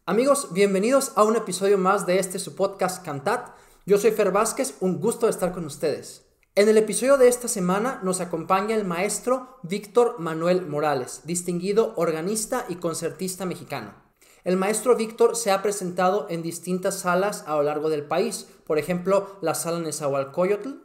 Amigos, bienvenidos a un episodio más de su podcast Cantat. Yo soy Fer Vázquez, un gusto estar con ustedes. En el episodio de esta semana nos acompaña el maestro Víctor Manuel Morales, distinguido organista y concertista mexicano. El maestro Víctor se ha presentado en distintas salas a lo largo del país, por ejemplo, la Sala Nezahualcóyotl,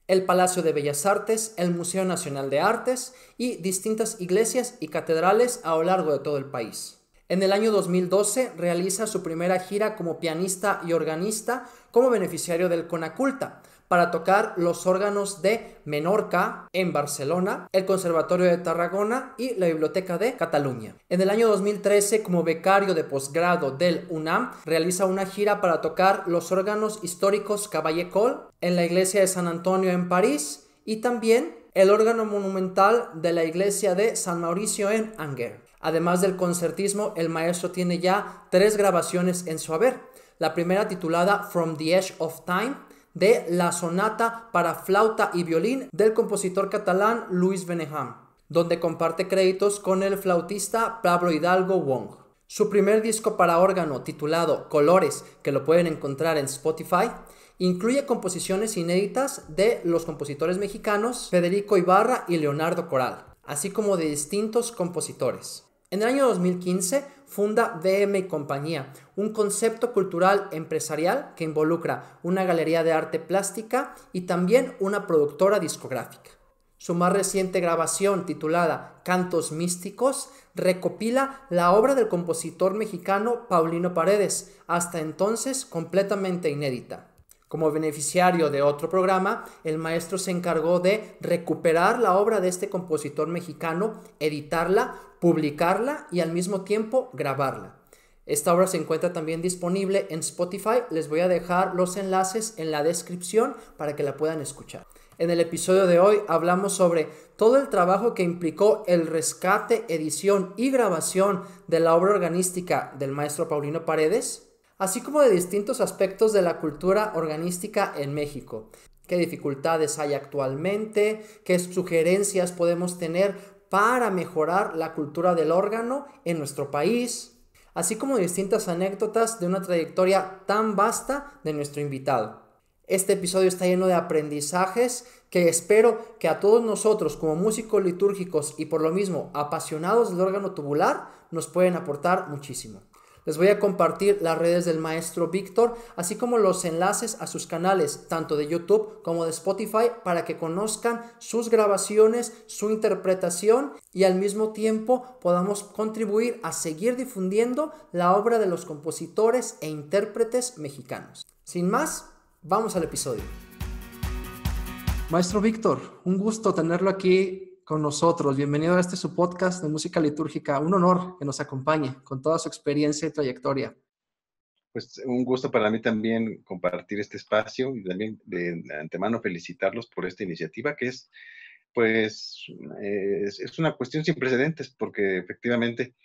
el Palacio de Bellas Artes, el Museo Nacional de Artes y distintas iglesias y catedrales a lo largo de todo el país. En el año 2012 realiza su primera gira como pianista y organista como beneficiario del Conaculta para tocar los órganos de Menorca en Barcelona, el Conservatorio de Tarragona y la Biblioteca de Cataluña. En el año 2013, como becario de posgrado del UNAM, realiza una gira para tocar los órganos históricos Cavaillé-Coll en la iglesia de San Antonio en París y también el órgano monumental de la iglesia de San Mauricio en Angers. Además del concertismo, el maestro tiene ya 3 grabaciones en su haber. La primera, titulada From the Edge of Time, de la sonata para flauta y violín del compositor catalán Luis Beneham, donde comparte créditos con el flautista Pablo Hidalgo Wong. Su primer disco para órgano, titulado Colores, que lo pueden encontrar en Spotify, incluye composiciones inéditas de los compositores mexicanos Federico Ibarra y Leonardo Coral, así como de distintos compositores. En el año 2015 funda VM y Compañía, un concepto cultural empresarial que involucra una galería de arte plástica y también una productora discográfica. Su más reciente grabación, titulada Cantos Místicos, recopila la obra del compositor mexicano Paulino Paredes, hasta entonces completamente inédita. Como beneficiario de otro programa, el maestro se encargó de recuperar la obra de este compositor mexicano, editarla, publicarla y al mismo tiempo grabarla. Esta obra se encuentra también disponible en Spotify. Les voy a dejar los enlaces en la descripción para que la puedan escuchar. En el episodio de hoy hablamos sobre todo el trabajo que implicó el rescate, edición y grabación de la obra organística del maestro Paulino Paredes, así como de distintos aspectos de la cultura organística en México. ¿Qué dificultades hay actualmente? ¿Qué sugerencias podemos tener para mejorar la cultura del órgano en nuestro país? Así como distintas anécdotas de una trayectoria tan vasta de nuestro invitado. Este episodio está lleno de aprendizajes que espero que a todos nosotros como músicos litúrgicos y por lo mismo apasionados del órgano tubular nos pueden aportar muchísimo. Les voy a compartir las redes del maestro Víctor, así como los enlaces a sus canales, tanto de YouTube como de Spotify, para que conozcan sus grabaciones, su interpretación y al mismo tiempo podamos contribuir a seguir difundiendo la obra de los compositores e intérpretes mexicanos. Sin más, vamos al episodio. Maestro Víctor, un gusto tenerlo aquí con nosotros. Bienvenido a su podcast de música litúrgica. Un honor que nos acompañe con toda su experiencia y trayectoria. Pues un gusto para mí también compartir este espacio y también de antemano felicitarlos por esta iniciativa que es, pues, es una cuestión sin precedentes porque efectivamente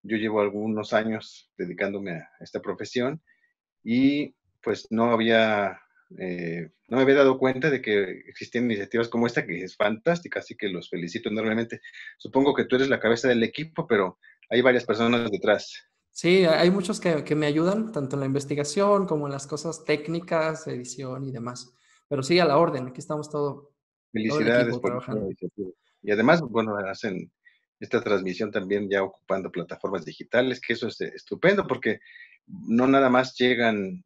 yo llevo algunos años dedicándome a esta profesión y pues no me había dado cuenta de que existían iniciativas como esta que es fantástica, así que los felicito enormemente. Supongo que tú eres la cabeza del equipo, pero hay varias personas detrás. Sí, hay muchos que me ayudan, tanto en la investigación como en las cosas técnicas, edición y demás. Pero sí, a la orden, aquí estamos todo el Felicidades equipo por esta trabajando. iniciativa. Y además, bueno, hacen esta transmisión también ya ocupando plataformas digitales, que eso es estupendo porque no nada más llegan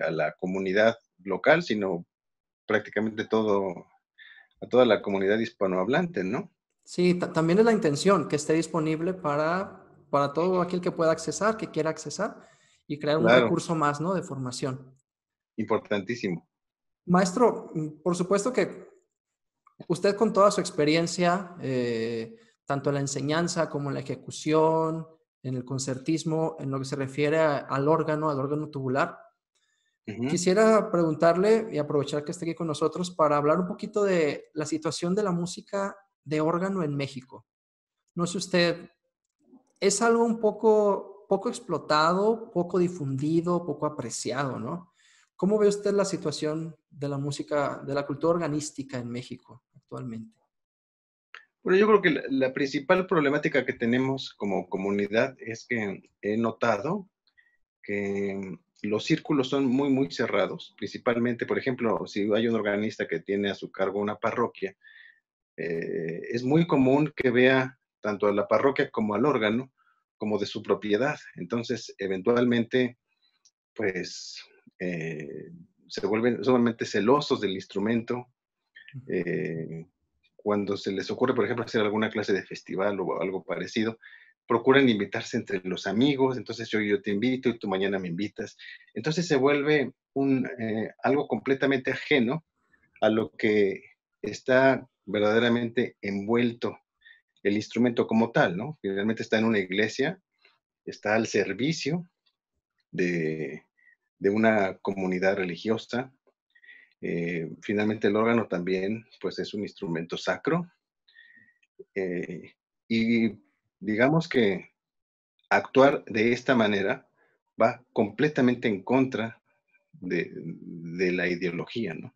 a la comunidad local, sino prácticamente a toda la comunidad hispanohablante, ¿no? Sí, también es la intención que esté disponible para todo aquel que pueda accesar, que quiera accesar y crear un Claro, recurso más, ¿no? De formación. importantísimo. Maestro, por supuesto que usted con toda su experiencia, tanto en la enseñanza como en la ejecución, en el concertismo, en lo que se refiere al órgano tubular, Ujú. quisiera preguntarle y aprovechar que esté aquí con nosotros para hablar un poquito de la situación de la música de órgano en México. No sé usted, es algo un poco explotado, poco difundido, poco apreciado, ¿no? ¿Cómo ve usted la situación de la música, de la cultura organística en México actualmente? Bueno, yo creo que la principal problemática que tenemos como comunidad es que he notado que los círculos son muy, muy cerrados, principalmente, por ejemplo, si hay un organista que tiene a su cargo una parroquia, es muy común que vea tanto a la parroquia como al órgano como de su propiedad. Entonces, eventualmente, pues, se vuelven sumamente celosos del instrumento. eh, Cuando se les ocurre, por ejemplo, hacer alguna clase de festival o algo parecido, procuran invitarse entre los amigos, entonces yo te invito y tú mañana me invitas. Entonces se vuelve algo completamente ajeno a lo que está verdaderamente envuelto el instrumento como tal, ¿no? Finalmente está en una iglesia, está al servicio de, de una comunidad religiosa. Finalmente el órgano también, pues es un instrumento sacro. eh, y digamos que actuar de esta manera va completamente en contra de la ideología, ¿no?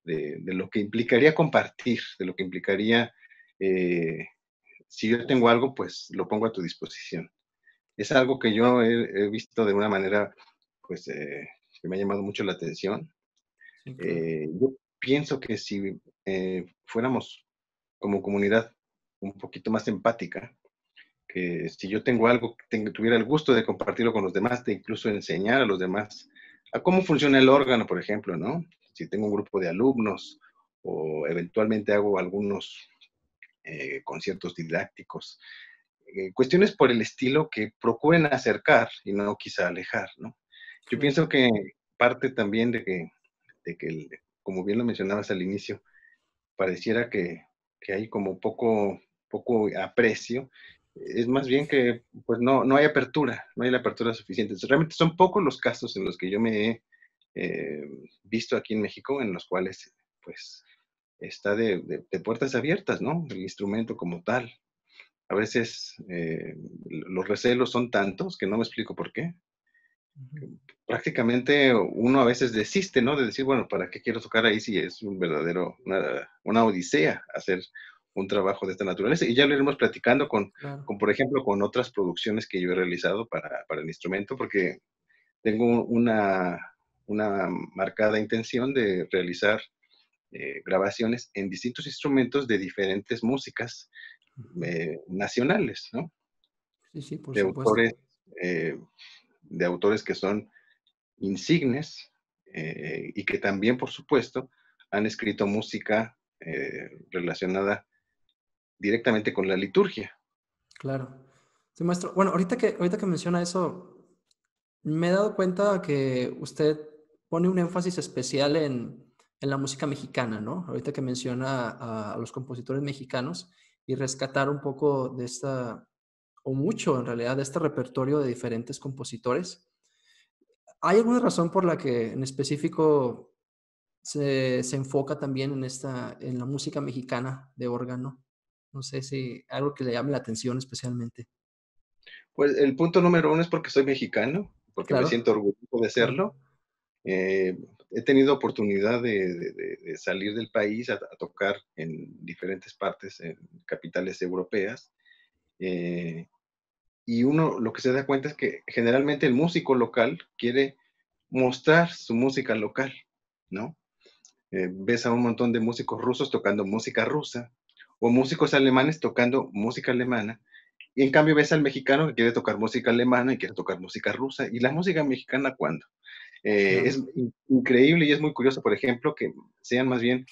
De lo que implicaría compartir, de lo que implicaría, eh, si yo tengo algo, pues lo pongo a tu disposición. Es algo que yo he visto de una manera, pues, que me ha llamado mucho la atención. Sí, claro. Yo pienso que si fuéramos como comunidad un poquito más empática, que si yo tengo algo, tuviera el gusto de compartirlo con los demás, de incluso enseñar a los demás a cómo funciona el órgano, por ejemplo, ¿no? Si tengo un grupo de alumnos o eventualmente hago algunos conciertos didácticos, cuestiones por el estilo que procuren acercar y no quizá alejar, ¿no? Yo Claro. pienso que parte también como bien lo mencionabas al inicio, pareciera que hay como poco aprecio, es más bien que pues no hay apertura, no hay la apertura suficiente. Realmente son pocos los casos en los que yo me he visto aquí en México en los cuales pues está de puertas abiertas, ¿no? El instrumento como tal. A veces los recelos son tantos que no me explico por qué. Ujú. Prácticamente uno a veces desiste, ¿no? De decir, bueno, ¿para qué quiero tocar ahí si es una odisea hacer un trabajo de esta naturaleza? Y ya lo iremos platicando Claro. por ejemplo, con otras producciones que yo he realizado para el instrumento, porque tengo una marcada intención de realizar grabaciones en distintos instrumentos de diferentes músicas Ujú. nacionales, ¿no? Sí, sí, por De supuesto. autores, eh, de autores que son insignes y que también, por supuesto, han escrito música relacionada directamente con la liturgia. Claro. Sí, maestro. Bueno, ahorita que menciona eso, me he dado cuenta que usted pone un énfasis especial en la música mexicana, ¿no? Ahorita que menciona a los compositores mexicanos y rescatar un poco de esta, o mucho en realidad, de este repertorio de diferentes compositores. ¿Hay alguna razón por la que en específico se enfoca también en la música mexicana de órgano? No sé si algo que le llame la atención especialmente. Pues el punto número uno es porque soy mexicano, porque me Claro, siento orgulloso de claro. serlo. He tenido oportunidad de salir del país a tocar en diferentes partes, en capitales europeas, eh, y uno lo que se da cuenta es que generalmente el músico local quiere mostrar su música local, ¿no? Ves a un montón de músicos rusos tocando música rusa o músicos alemanes tocando música alemana. Y en cambio ves al mexicano que quiere tocar música alemana y quiere tocar música rusa. ¿Y la música mexicana cuándo? Claro, Es increíble y es muy curioso, por ejemplo, que sean más bien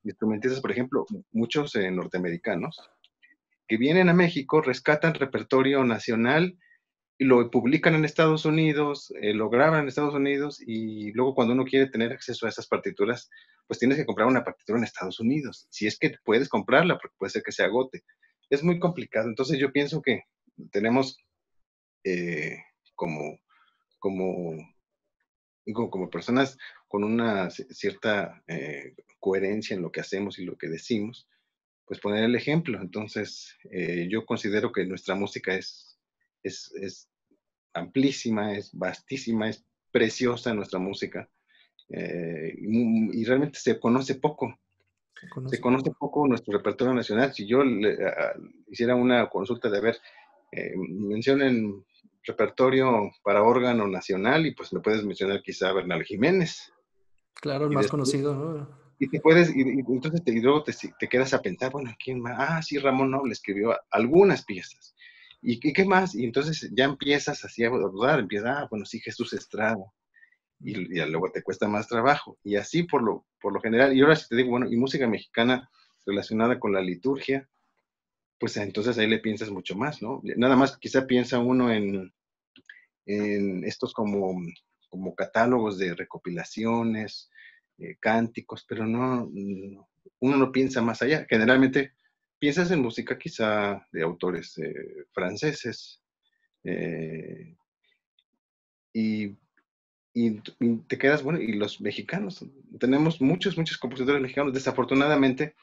instrumentistas, por ejemplo, muchos norteamericanos, que vienen a México, rescatan repertorio nacional y lo publican en Estados Unidos, lo graban en Estados Unidos y luego cuando uno quiere tener acceso a esas partituras, pues tienes que comprar una partitura en Estados Unidos. Si es que puedes comprarla, porque puede ser que se agote. Es muy complicado. Entonces yo pienso que tenemos eh, como, como, como personas con una cierta coherencia en lo que hacemos y lo que decimos, pues poner el ejemplo. Entonces yo considero que nuestra música es amplísima, es vastísima, es preciosa nuestra música y realmente se se conoce conoce poco. poco nuestro repertorio nacional. Si yo hiciera una consulta de, a ver, mencionen repertorio para órgano nacional y pues me puedes mencionar quizá a Bernal Jiménez. Claro, el Y más después, conocido, ¿no? entonces y luego te quedas a pensar, bueno, ¿quién más? Ah, sí, Ramón Noble escribió algunas piezas. ¿Y qué más? Y entonces ya empiezas así a dudar, bueno, sí, Jesús Estrada. Y ya luego te cuesta más trabajo. Y así por lo general. Y ahora si te digo, bueno, y música mexicana relacionada con la liturgia, pues entonces ahí le piensas mucho más, ¿no? Nada más quizá piensa uno en estos como catálogos de recopilaciones, cánticos, pero uno no piensa más allá. Generalmente piensas en música quizá de autores franceses, eh, y, y te quedas, bueno, y los mexicanos, tenemos muchos compositores mexicanos, desafortunadamente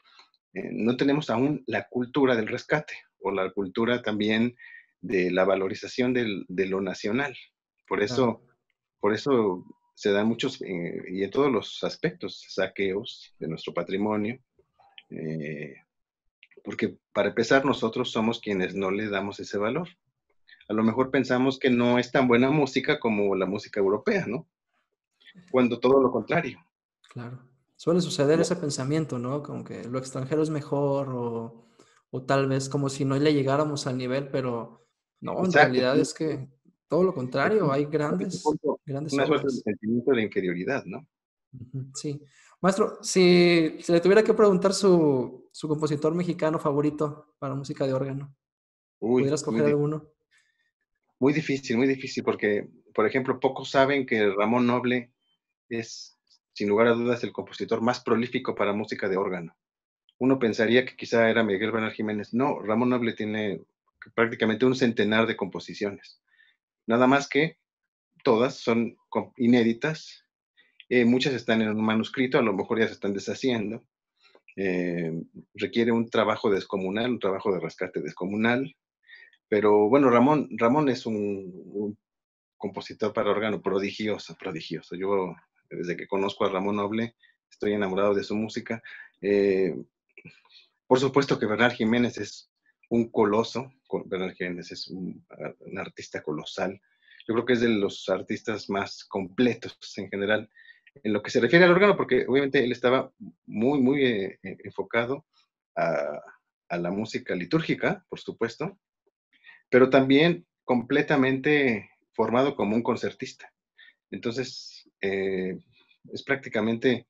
no tenemos aún la cultura del rescate o la cultura también de la valorización de lo nacional. Por Claro. eso, por eso se dan muchos, y en todos los aspectos, saqueos de nuestro patrimonio, eh, porque para empezar nosotros somos quienes no le damos ese valor. A lo mejor pensamos que no es tan buena música como la música europea, ¿no? Cuando todo lo contrario. Claro. Suele suceder ese pensamiento, ¿no? Como que lo extranjero es mejor o tal vez como si no le llegáramos al nivel, pero no, en Exacto. realidad es que todo lo Es contrario, hay grandes una suerte de obras. sentimiento de inferioridad, ¿no? Ujú, sí. Maestro, si se le tuviera que preguntar su compositor mexicano favorito para música de órgano, ¿pudiera Uy, escoger alguno? muy difícil, porque, por ejemplo, pocos saben que Ramón Noble es, sin lugar a dudas, el compositor más prolífico para música de órgano. Uno pensaría que quizá era Miguel Bernal Jiménez. No, Ramón Noble tiene prácticamente un centenar de composiciones. Nada más que todas son inéditas, muchas están en un manuscrito, a lo mejor ya se están deshaciendo. Eh, Requiere un trabajo descomunal, un trabajo de rescate descomunal. Pero bueno, Ramón es un compositor para órgano prodigioso, prodigioso. Yo, desde que conozco a Ramón Noble, estoy enamorado de su música. Eh, por supuesto que Bernal Jiménez es un coloso, Bernal Jiménez es un artista colosal. Yo creo que es de los artistas más completos en general en lo que se refiere al órgano, porque obviamente él estaba muy enfocado a, a la música litúrgica, por supuesto, pero también completamente formado como un concertista. Entonces, es prácticamente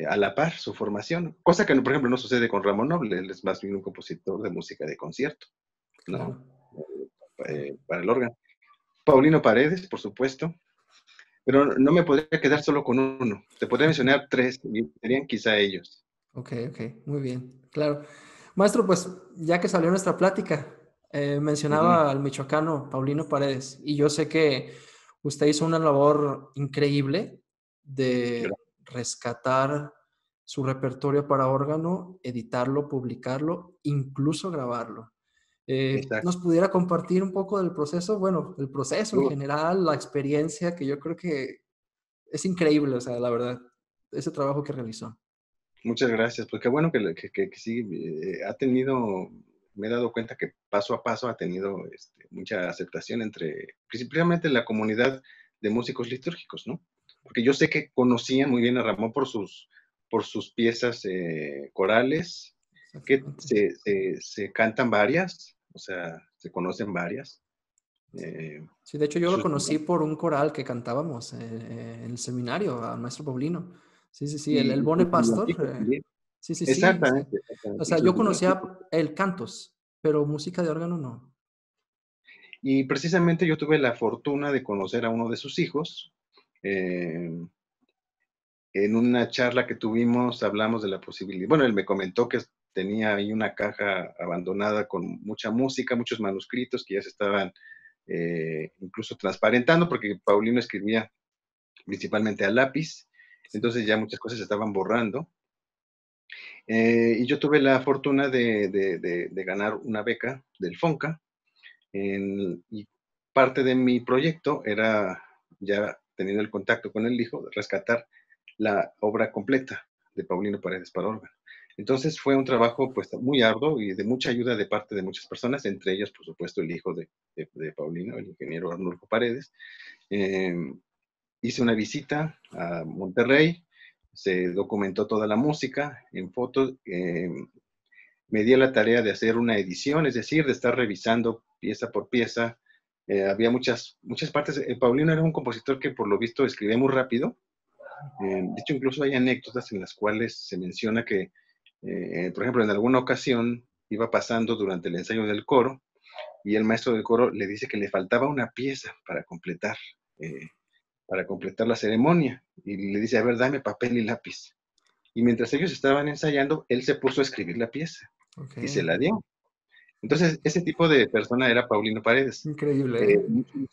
a la par su formación, cosa que, por ejemplo, no sucede con Ramón Noble, él es más bien un compositor de música de concierto, Claro, ¿no? claro. Para el órgano. Paulino Paredes, por supuesto, pero no me podría quedar solo con uno. Te podría mencionar tres, y serían quizá ellos. Ok, ok, muy bien, claro. Maestro, pues ya que salió nuestra plática, Uh -huh. mencionaba al michoacano Paulino Paredes y yo sé que usted hizo una labor increíble de rescatar su repertorio para órgano, editarlo, publicarlo, incluso grabarlo. ¿Nos Exacto. pudiera compartir un poco del proceso? Bueno, el proceso en general, la experiencia, que yo creo que es increíble, o sea, la verdad, ese trabajo que realizó. Muchas gracias, pues qué bueno que sí, ha tenido, me he dado cuenta que paso a paso ha tenido mucha aceptación principalmente la comunidad de músicos litúrgicos, ¿no? Porque yo sé que conocían muy bien a Ramón por sus piezas corales, que Exactamente. se cantan varias, o sea, se conocen varias. eh, Sí, de hecho yo lo sus- conocí por un coral que cantábamos en el seminario, al maestro Paulino. Sí, sí, sí, el y Bone sus Pastor. villancicos también. Sí, sí, sí, sí. Exactamente, O exactamente, y sea, sus yo villancicos. conocía el cantos, pero música de órgano no. Y precisamente yo tuve la fortuna de conocer a uno de sus hijos. eh, en una charla que tuvimos hablamos de la posibilidad, bueno, él me comentó que tenía ahí una caja abandonada con mucha música, muchos manuscritos que ya se estaban incluso transparentando, porque Paulino escribía principalmente a lápiz, Sí. entonces ya muchas cosas se estaban borrando. Y yo tuve la fortuna de ganar una beca del FONCA, y parte de mi proyecto era, ya teniendo el contacto con el hijo, rescatar la obra completa de Paulino Paredes para órgano. Entonces fue un trabajo pues muy arduo y de mucha ayuda de parte de muchas personas, entre ellos, por supuesto, el hijo de Paulino, el ingeniero Arnulfo Paredes. Eh, Hice una visita a Monterrey, se documentó toda la música en fotos, me di a la tarea de hacer una edición, es decir, de estar revisando pieza por pieza. Había muchas partes. Paulino era un compositor que por lo visto escribía muy rápido. De hecho, incluso hay anécdotas en las cuales se menciona que, por ejemplo, en alguna ocasión iba pasando durante el ensayo del coro y el maestro del coro le dice que le faltaba una pieza para completar la ceremonia. Y le dice, a ver, dame papel y lápiz. Y mientras ellos estaban ensayando, él se puso a escribir la pieza Ok. y se la dio. Entonces, ese tipo de persona era Paulino Paredes. Increíble, ¿eh?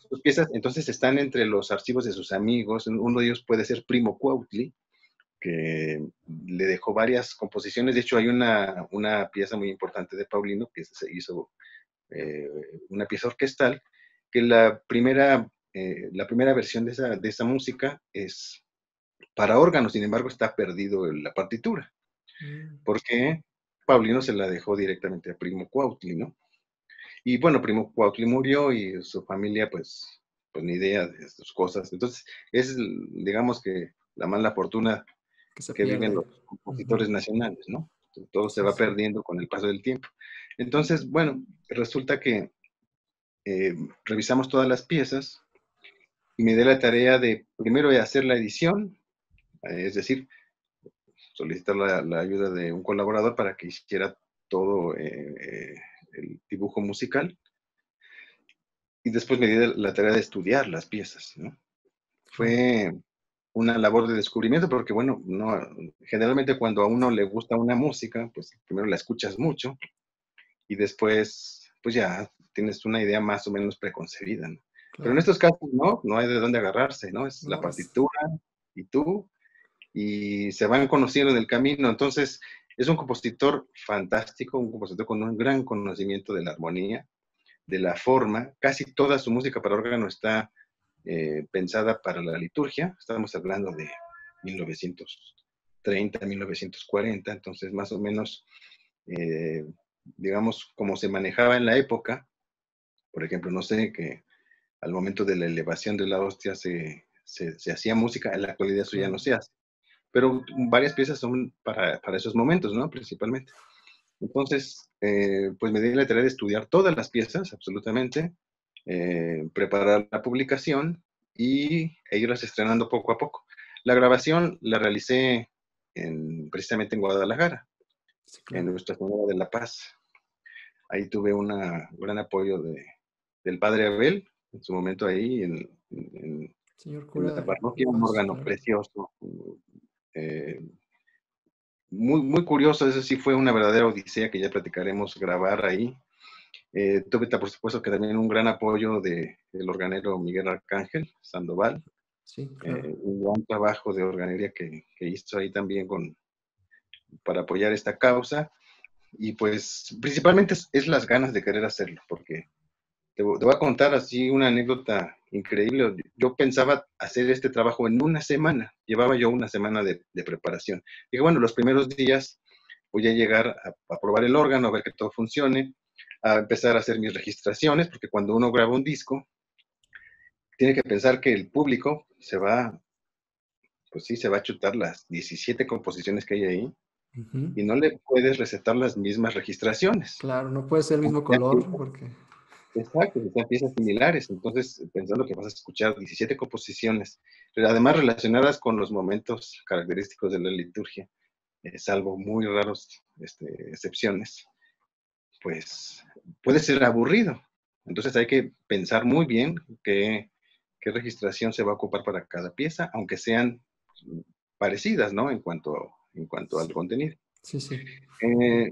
Sus piezas, entonces, están entre los archivos de sus amigos. Uno de ellos puede ser Primo Cuautli, que le dejó varias composiciones. De hecho, hay una pieza muy importante de Paulino que se hizo, eh, una pieza orquestal, que la primera versión de esa música es para órgano, sin embargo, está perdido en la partitura, Mm. porque Paulino se la dejó directamente a Primo Cuautli, ¿no? Y bueno, Primo Cuautli murió y su familia, pues ni idea de sus cosas. Entonces, es, digamos que la mala fortuna Que se que viven pierde. los Ujú. compositores nacionales, ¿no? Todo se Sí, va sí. perdiendo con el paso del tiempo. Entonces, bueno, resulta que eh, revisamos todas las piezas y me di la tarea de primero de hacer la edición, es decir, solicitar la ayuda de un colaborador para que hiciera todo el dibujo musical y después me di la tarea de estudiar las piezas, ¿no? Claro. Fue una labor de descubrimiento porque, bueno, no, generalmente cuando a uno le gusta una música, pues primero la escuchas mucho y después, pues ya tienes una idea más o menos preconcebida, ¿no? Pero en Claro. estos casos, no hay de dónde agarrarse, ¿no? Es la No, es partitura y tú, y se van conociendo en el camino. Entonces, es un compositor fantástico, un compositor con un gran conocimiento de la armonía, de la forma. Casi toda su música para órgano está pensada para la liturgia. Estamos hablando de 1930, 1940, entonces más o menos, eh, digamos, como se manejaba en la época. Por ejemplo, no sé, que al momento de la elevación de la hostia se hacía música, en la actualidad eso ya no claro. se hace, pero varias piezas son para esos momentos, ¿no? Principalmente. Entonces, pues me di la tarea de estudiar todas las piezas, absolutamente, preparar la publicación e irlas estrenando poco a poco. La grabación la realicé precisamente en Guadalajara, Sí, en claro. Nuestra Señora de la Paz. Ahí tuve un gran apoyo del padre Abel, en su momento ahí Señor en cura la de La parroquia, un Paz, órgano claro. precioso, eh, muy, muy curioso. Eso sí fue una verdadera odisea que ya platicaremos grabar ahí. Tuve, por supuesto, que también un gran apoyo del organero Miguel Arcángel Sandoval, Sí, claro. un gran trabajo de organería que hizo ahí también para apoyar esta causa. Y pues principalmente es las ganas de querer hacerlo, porque te voy a contar así una anécdota increíble. Yo pensaba hacer este trabajo en una semana, llevaba yo una semana de preparación. Dije, bueno, los primeros días voy a llegar a probar el órgano, a ver que todo funcione, a empezar a hacer mis registraciones, porque cuando uno graba un disco, tiene que pensar que el público pues sí, se va a chutar las 17 composiciones que hay ahí Ujú. y no le puedes recetar las mismas registraciones. Claro, no puede ser el mismo Aunque sean color piezas, porque... exacto, que sean piezas similares. Entonces, pensando que vas a escuchar 17 composiciones, pero además relacionadas con los momentos característicos de la liturgia, salvo muy raros excepciones, pues puede ser aburrido. Entonces hay que pensar muy bien qué registración se va a ocupar para cada pieza, aunque sean parecidas, ¿no? En cuanto al contenido. Sí, sí. Eh,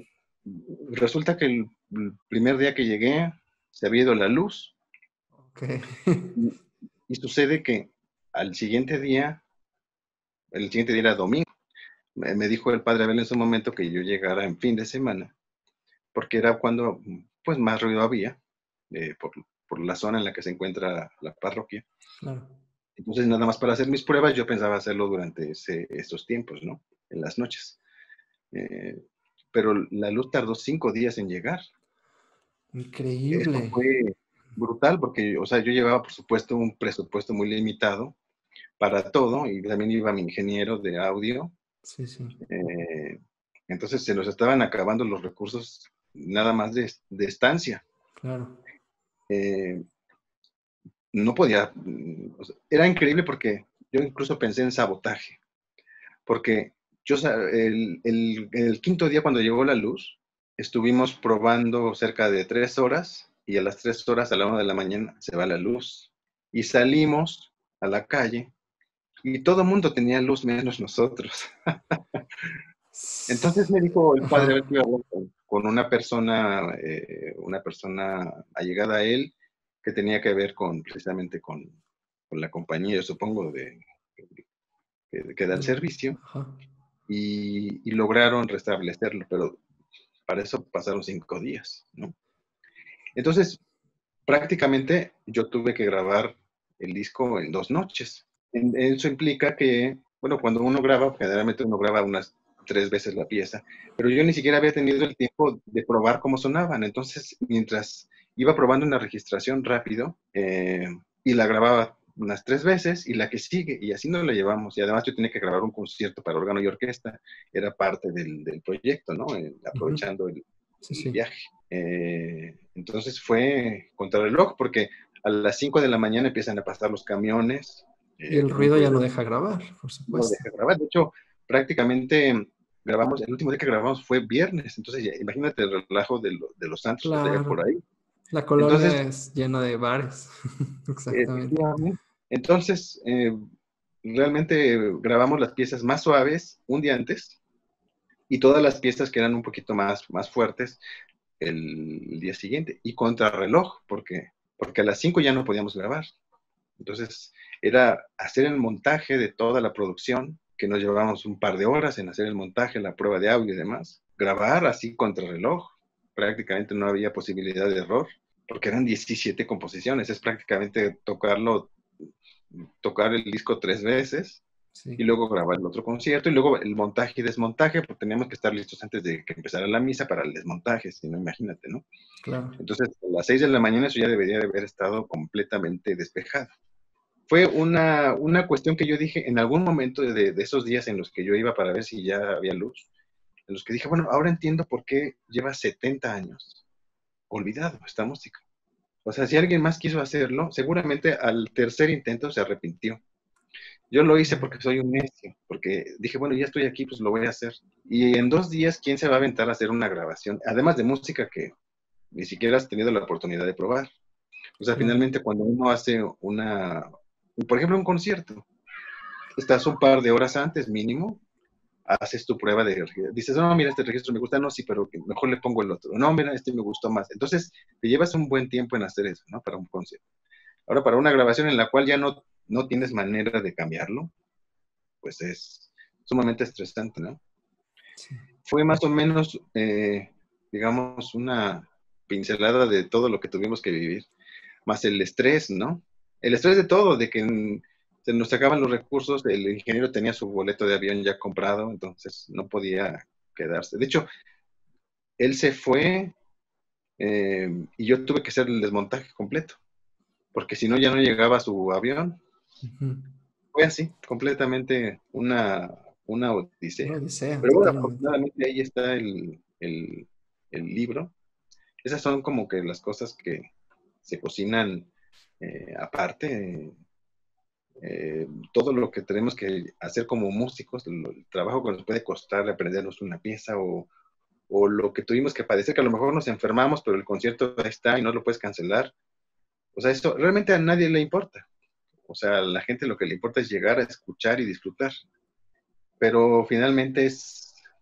Resulta que el primer día que llegué se había ido la luz Ok. y, y sucede que al siguiente día, el siguiente día era domingo. Me dijo el padre Abel en su momento que yo llegara en fin de semana, porque era cuando pues más ruido había por la zona en la que se encuentra la parroquia. Claro. Entonces, nada más para hacer mis pruebas, yo pensaba hacerlo durante estos tiempos, ¿no? En las noches. Eh, pero la luz tardó 5 días en llegar. Esto Increíble. fue brutal porque, o sea, yo llevaba, por supuesto, un presupuesto muy limitado para todo y también iba mi ingeniero de audio. Sí, sí, eh, entonces se nos estaban acabando los recursos nada más de estancia. claro. Eh, no podía, o sea, era increíble porque yo incluso pensé en sabotaje, porque el quinto día cuando llegó la luz, estuvimos probando cerca de 3 horas y a las 3 horas a la 1 de la mañana se va la luz y salimos a la calle y todo el mundo tenía luz menos nosotros. Entonces me dijo el padre, a Ajá. ver, que iba a hablar con una persona allegada a él, que tenía que ver precisamente con la compañía, yo supongo, que da el servicio, Ajá. y lograron restablecerlo, pero para eso pasaron 5 días, ¿no? Entonces, prácticamente yo tuve que grabar el disco en 2 noches. Eso implica que, bueno, cuando uno graba, generalmente uno graba unas 3 veces la pieza, pero yo ni siquiera había tenido el tiempo de probar cómo sonaban. Entonces, mientras iba probando una registración rápido, y la grababa unas 3 veces y la que sigue, y así nos la llevamos. Y además yo tenía que grabar un concierto para órgano y orquesta, era parte del proyecto, ¿no? Ujú. Aprovechando Sí, el sí. viaje. Entonces fue contrarreloj porque a las 5 de la mañana empiezan a pasar los camiones, Y el un ruido ya no ruido, deja grabar, por no supuesto. deja grabar. De hecho, prácticamente grabamos, el último día que grabamos fue viernes, entonces ya, imagínate el relajo de los santos que traía por Claro. ahí. La Entonces, colonia es llena de bares. Exactamente. efectivamente, entonces realmente grabamos las piezas más suaves un día antes y todas las piezas que eran un poquito más fuertes el día siguiente y contrarreloj, porque a las 5 ya no podíamos grabar. Entonces era hacer el montaje de toda la producción, que nos llevábamos un par de horas en hacer el montaje, la prueba de audio y demás. Grabar así contrarreloj, prácticamente no había posibilidad de error, porque eran 17 composiciones, es prácticamente tocar el disco 3 veces y Sí, luego grabar el otro concierto y luego el montaje y desmontaje, porque teníamos que estar listos antes de que empezara la misa para el desmontaje, si no, imagínate, ¿no? claro. Entonces, a las 6 de la mañana eso ya debería de haber estado completamente despejado. Fue una cuestión que yo dije en algún momento de esos días en los que yo iba para ver si ya había luz, en los que dije, bueno, ahora entiendo por qué lleva 70 años olvidado esta música. O sea, si alguien más quiso hacerlo, seguramente al tercer intento se arrepintió. Yo lo hice porque soy un necio, porque dije, bueno, ya estoy aquí, pues lo voy a hacer. Y en 2 días, ¿quién se va a aventar a hacer una grabación? Además de música que ni siquiera has tenido la oportunidad de probar. O sea, Claro. finalmente cuando uno hace por ejemplo, un concierto, estás un par de horas antes mínimo, haces tu prueba de registro. Dices, no, mira, este registro me gusta, no, sí, pero mejor le pongo el otro. No, mira, este me gustó más. Entonces, te llevas un buen tiempo en hacer eso, ¿no? Para un concierto. Ahora, para una grabación en la cual ya no tienes manera de cambiarlo, pues es sumamente estresante, ¿no? Sí. Fue más o menos, digamos, una pincelada de todo lo que tuvimos que vivir, más el estrés, ¿no? El estrés de todo, de que se nos acaban los recursos, el ingeniero tenía su boleto de avión ya comprado, entonces no podía quedarse. De hecho, él se fue, y yo tuve que hacer el desmontaje completo, porque si no ya no llegaba a su avión. Ujú. Fue así, completamente una Una odisea. odisea, Pero bueno, totalmente. afortunadamente ahí está el libro. Esas son como que las cosas que se cocinan aparte. Todo lo que tenemos que hacer como músicos, el trabajo que nos puede costar aprendernos una pieza o lo que tuvimos que padecer, que a lo mejor nos enfermamos, pero el concierto está y no lo puedes cancelar. O sea, eso realmente a nadie le importa. O sea, a la gente lo que le importa es llegar a escuchar y disfrutar. Pero finalmente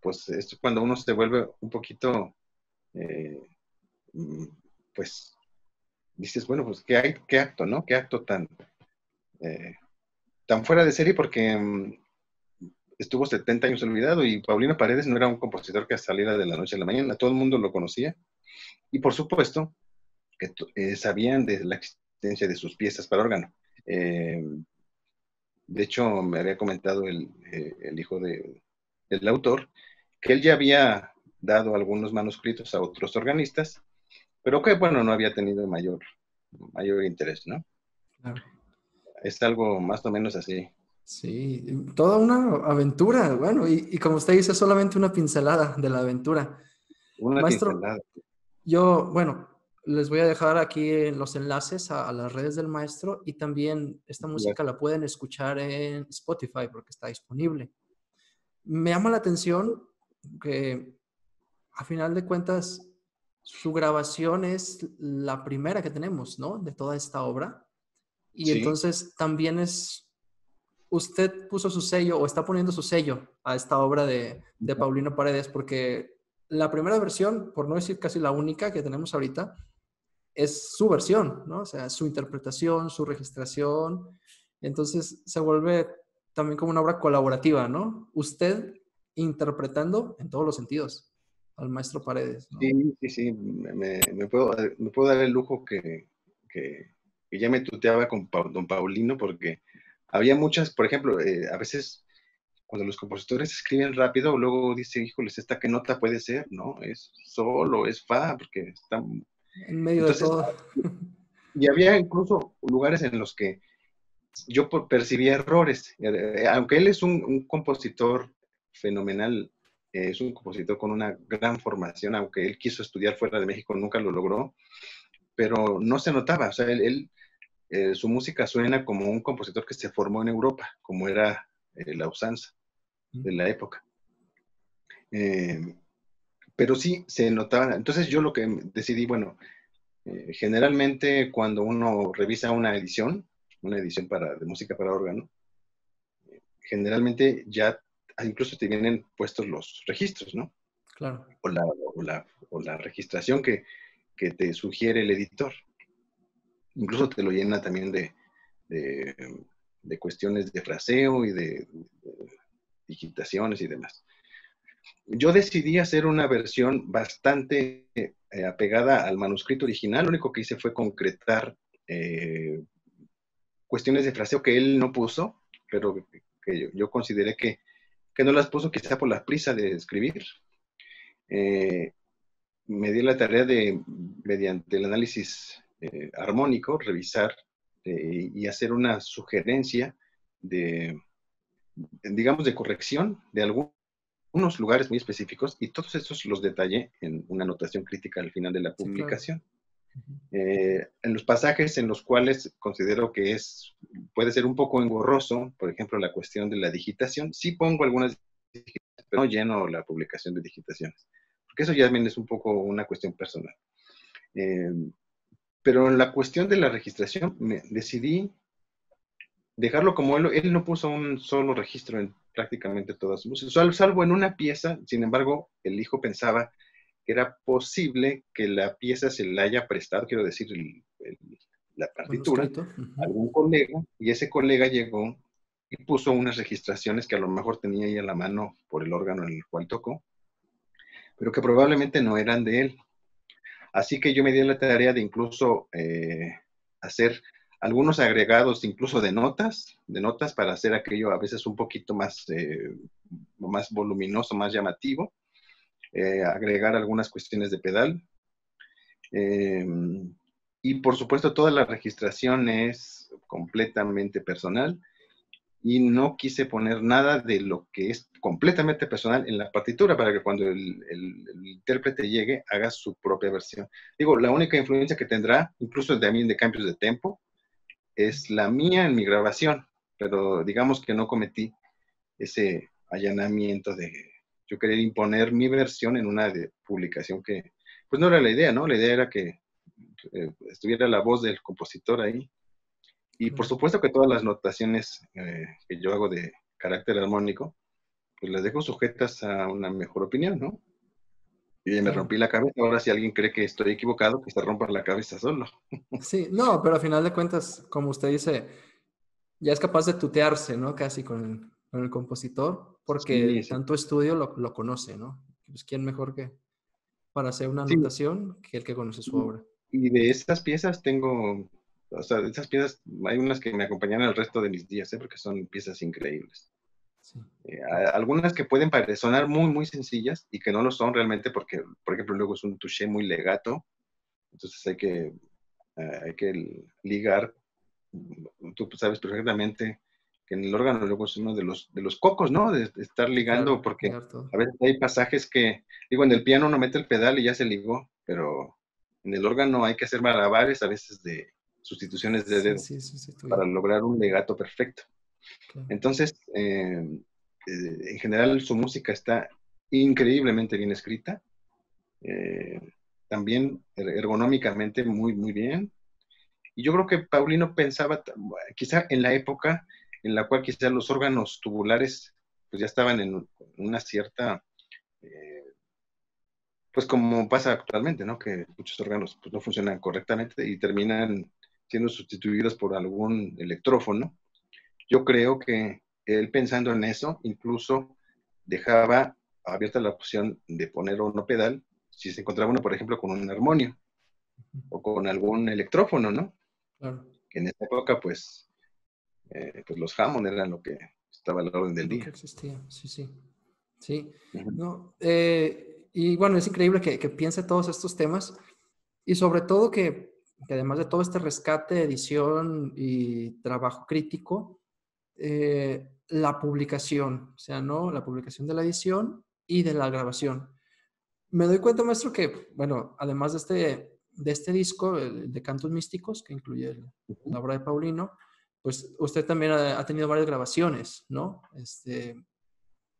pues, es cuando uno se vuelve un poquito, eh, mm, pues, dices, bueno, pues, ¿qué acto, no? ¿Qué acto eh, tan fuera de serie? Porque estuvo 70 años olvidado y Paulino Paredes no era un compositor que saliera de la noche a la mañana, todo el mundo lo conocía y por supuesto que sabían de la existencia de sus piezas para órgano. Eh, de hecho, me había comentado el hijo del autor que él ya había dado algunos manuscritos a otros organistas, pero que, bueno, no había tenido mayor interés, ¿no? Claro. Es algo más o menos así. Sí, toda una aventura, bueno, y como usted dice, solamente una pincelada de la aventura. Una Maestro, pincelada. yo, bueno, les voy a dejar aquí los enlaces a las redes del maestro y también esta música la pueden escuchar en Spotify porque está disponible. Me llama la atención que a final de cuentas su grabación es la primera que tenemos, ¿no? De toda esta obra. Y Sí, entonces también usted puso su sello o está poniendo su sello a esta obra de Paulino Paredes porque la primera versión, por no decir casi la única que tenemos ahorita, es su versión, ¿no? O sea, su interpretación, su registración. Entonces se vuelve también como una obra colaborativa, ¿no? Usted interpretando en todos los sentidos al maestro Paredes, ¿no? sí, sí, sí. Me puedo dar el lujo que ya me tuteaba con don Paulino porque había muchas, por ejemplo, a veces cuando los compositores escriben rápido, luego dice, híjoles, ¿esta qué nota puede ser? ¿No? ¿Es sol o es fa? Porque está... En medio de Entonces, todo. y había incluso lugares en los que yo percibía errores. Aunque él es un compositor fenomenal, es un compositor con una gran formación, aunque él quiso estudiar fuera de México, nunca lo logró, pero no se notaba. O sea, su música suena como un compositor que se formó en Europa, como era la usanza de la época. Eh, pero sí se notaba. Entonces yo lo que decidí, bueno, generalmente cuando uno revisa una edición de música para órgano, generalmente ya incluso te vienen puestos los registros, ¿no? Claro. O la registración que te sugiere el editor. Incluso te lo llena también de, de cuestiones de fraseo y de digitaciones y demás. Yo decidí hacer una versión bastante apegada al manuscrito original. Lo único que hice fue concretar cuestiones de fraseo que él no puso, pero que yo consideré que no las puso quizá por la prisa de escribir. Eh, Me di la tarea de, mediante el análisis armónico, revisar y hacer una sugerencia de, digamos, de corrección de algunos lugares muy específicos, y todos estos los detallé en una anotación crítica al final de la Sí, claro. publicación. En los pasajes en los cuales considero que puede ser un poco engorroso, por ejemplo, la cuestión de la digitación, sí pongo algunas digitaciones, pero no lleno la publicación de digitaciones, porque eso ya también es un poco una cuestión personal. Eh, pero en la cuestión de la registración, decidí dejarlo como él no puso un solo registro en prácticamente todas sus músicas, salvo en una pieza. Sin embargo, el hijo pensaba que era posible que la pieza se la haya prestado, quiero decir, la partitura, Manuscrito. a algún colega, y ese colega llegó y puso unas registraciones que a lo mejor tenía ahí a la mano por el órgano en el cual tocó, pero que probablemente no eran de él. Así que yo me di la tarea de incluso hacer algunos agregados, incluso de notas para hacer aquello a veces un poquito más voluminoso, más llamativo, agregar algunas cuestiones de pedal. Eh, y por supuesto, toda la registración es completamente personal y no quise poner nada de lo que es completamente personal en la partitura para que cuando el intérprete llegue haga su propia versión. Digo, la única influencia que tendrá, incluso también de cambios de tempo, es la mía en mi grabación, pero digamos que no cometí ese allanamiento de yo querer imponer mi versión en una publicación que, pues no era la idea, ¿no? La idea era que estuviera la voz del compositor ahí. Y por Claro. supuesto que todas las notaciones que yo hago de carácter armónico, pues las dejo sujetas a una mejor opinión, ¿no? Y me Claro. rompí la cabeza. Ahora, si alguien cree que estoy equivocado, que se rompa la cabeza solo. Sí, no, pero a final de cuentas, como usted dice, ya es capaz de tutearse, ¿no? Casi con el compositor, Sí, porque sí. tanto estudio lo conoce, ¿no? Pues quién mejor que para hacer una Sí. anotación que el que conoce su obra. Y de esas piezas tengo, o sea, de esas piezas hay unas que me acompañan el resto de mis días, ¿eh? Porque son piezas increíbles. Sí. Algunas que pueden sonar muy, muy sencillas y que no lo son realmente porque, por ejemplo, luego es un touché muy legato, entonces hay que ligar. Tú sabes perfectamente que en el órgano luego es uno de los cocos, ¿no? De estar Sí, ligando, claro, porque ligar todo. a veces hay pasajes que, digo, en el piano uno mete el pedal y ya se ligó, pero en el órgano hay que hacer malabares a veces de sustituciones de Sí, dedo sí, sí, sí, estoy. para lograr un legato perfecto. Claro. Entonces, en general su música está increíblemente bien escrita, eh, también ergonómicamente muy, muy bien. Y yo creo que Paulino pensaba, quizá en la época en la cual quizá los órganos tubulares pues ya estaban en una cierta, eh, pues como pasa actualmente, ¿no? Que muchos órganos pues no funcionan correctamente y terminan siendo sustituidos por algún electrófono. Yo creo que él pensando en eso, incluso dejaba abierta la opción de poner uno pedal, si se encontraba uno, por ejemplo, con un armonio o con algún electrófono, ¿no? Claro, Que en esa época, pues los Hammond eran lo que estaba a la orden del lo que día. existía, sí, sí. Sí, Uh -huh. no, y bueno, es increíble que piense todos estos temas y sobre todo que además de todo este rescate, edición y trabajo crítico, la publicación, o sea, ¿no? La publicación de la edición y de la grabación. Me doy cuenta, maestro, que, bueno, además de este disco, el de Cantos Místicos, que incluye Uh -huh. la obra de Paulino, pues usted también ha tenido varias grabaciones, ¿no?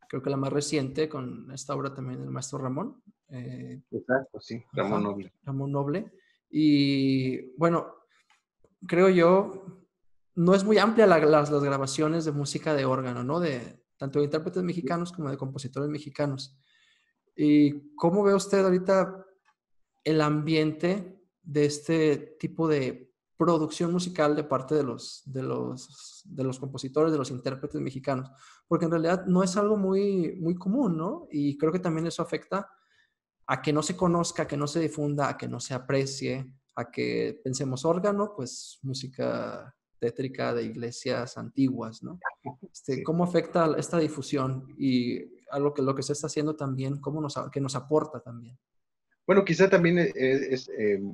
Creo que la más reciente con esta obra también del maestro Ramón. Exacto, sí, Ramón Ajá, Noble. Ramón Noble. Y bueno, creo yo, no es muy amplia las grabaciones de música de órgano, ¿no? De tanto de intérpretes mexicanos como de compositores mexicanos. ¿Y cómo ve usted ahorita el ambiente de este tipo de producción musical de parte de los compositores, de los intérpretes mexicanos? Porque en realidad no es algo muy, muy común, ¿no? Y creo que también eso afecta a que no se conozca, a que no se difunda, a que no se aprecie, a que pensemos órgano, pues música tétrica de iglesias antiguas, ¿no? Sí. ¿Cómo afecta esta difusión y a lo que se está haciendo también, que nos aporta también? Bueno, quizá también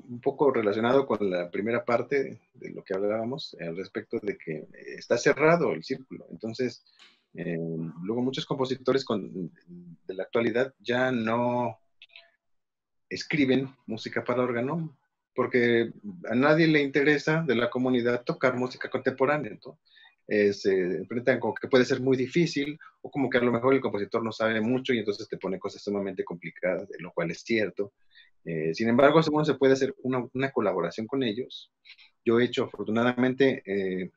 un poco relacionado con la primera parte de lo que hablábamos al respecto de que está cerrado el círculo. Entonces, luego muchos compositores de la actualidad ya no escriben música para órgano porque a nadie le interesa de la comunidad tocar música contemporánea. ¿No? Se enfrentan con que puede ser muy difícil o como que a lo mejor el compositor no sabe mucho y entonces te pone cosas sumamente complicadas, lo cual es cierto. Sin embargo, según se puede hacer una colaboración con ellos. Yo he hecho afortunadamente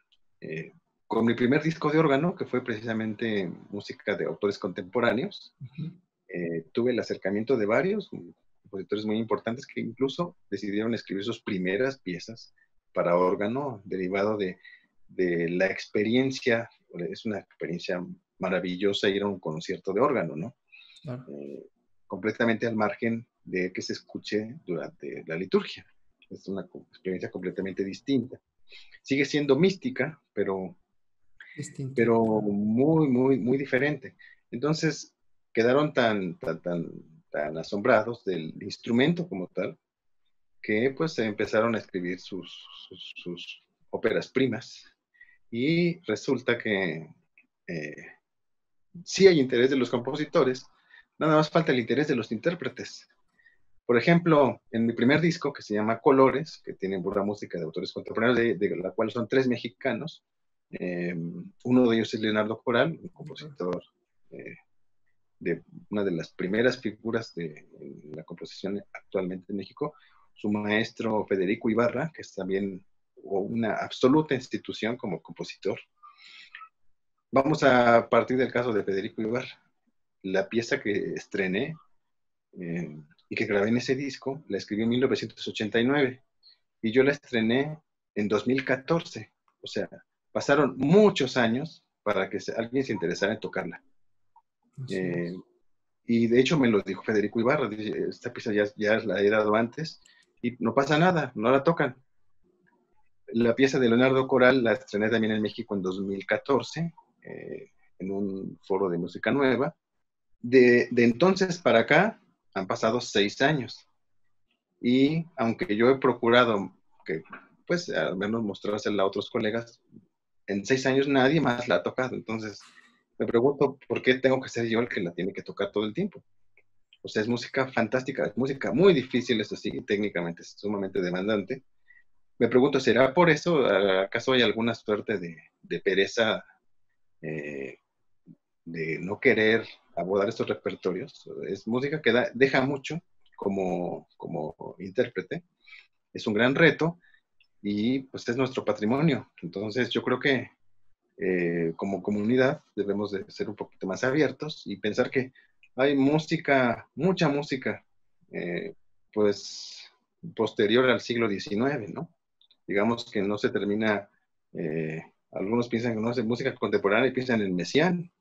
con mi primer disco de órgano, que fue precisamente música de autores contemporáneos, Uh -huh. tuve el acercamiento de varios compositores muy importantes que incluso decidieron escribir sus primeras piezas para órgano, derivado de la experiencia. Es una experiencia maravillosa ir a un concierto de órgano, ¿no? Claro. Completamente al margen de que se escuche durante la liturgia. Es una experiencia completamente distinta. Sigue siendo mística, Distinta, pero claro. muy, muy, muy diferente. Entonces, quedaron tan asombrados del instrumento como tal, que pues empezaron a escribir sus óperas primas. Y resulta que eh, sí hay interés de los compositores, nada más falta el interés de los intérpretes. Por ejemplo, en mi primer disco, que se llama Colores, que tiene pura música de autores contemporáneos, de la cual son 3 mexicanos, uno de ellos es Leonardo Coral, un compositor eh, de una de las primeras figuras de la composición actualmente en México, su maestro Federico Ibarra, que es también una absoluta institución como compositor. Vamos a partir del caso de Federico Ibarra. La pieza que estrené y que grabé en ese disco, la escribí en 1989 y yo la estrené en 2014. O sea, pasaron muchos años para que alguien se interesara en tocarla. Así Eh, es. y de hecho me lo dijo Federico Ibarra, dice, esta pieza ya la he dado antes y no pasa nada, no la tocan. La pieza de Leonardo Coral la estrené también en México en 2014, en un foro de música nueva. De entonces para acá han pasado 6 años. Y aunque yo he procurado que, pues, al menos mostrársela a otros colegas, en 6 años nadie más la ha tocado. Entonces, me pregunto por qué tengo que ser yo el que la tiene que tocar todo el tiempo. O sea, es música fantástica, es música muy difícil, eso sí, técnicamente es sumamente demandante. Me pregunto, ¿será por eso? ¿Acaso hay alguna suerte de pereza, eh, de no querer abordar estos repertorios? Es música que deja mucho como intérprete. Es un gran reto y pues es nuestro patrimonio. Entonces yo creo que como comunidad debemos de ser un poquito más abiertos y pensar que hay música, mucha música, eh, pues posterior al siglo XIX, ¿no? Digamos que no se termina, algunos piensan que no hace música contemporánea y piensan en Messiaen,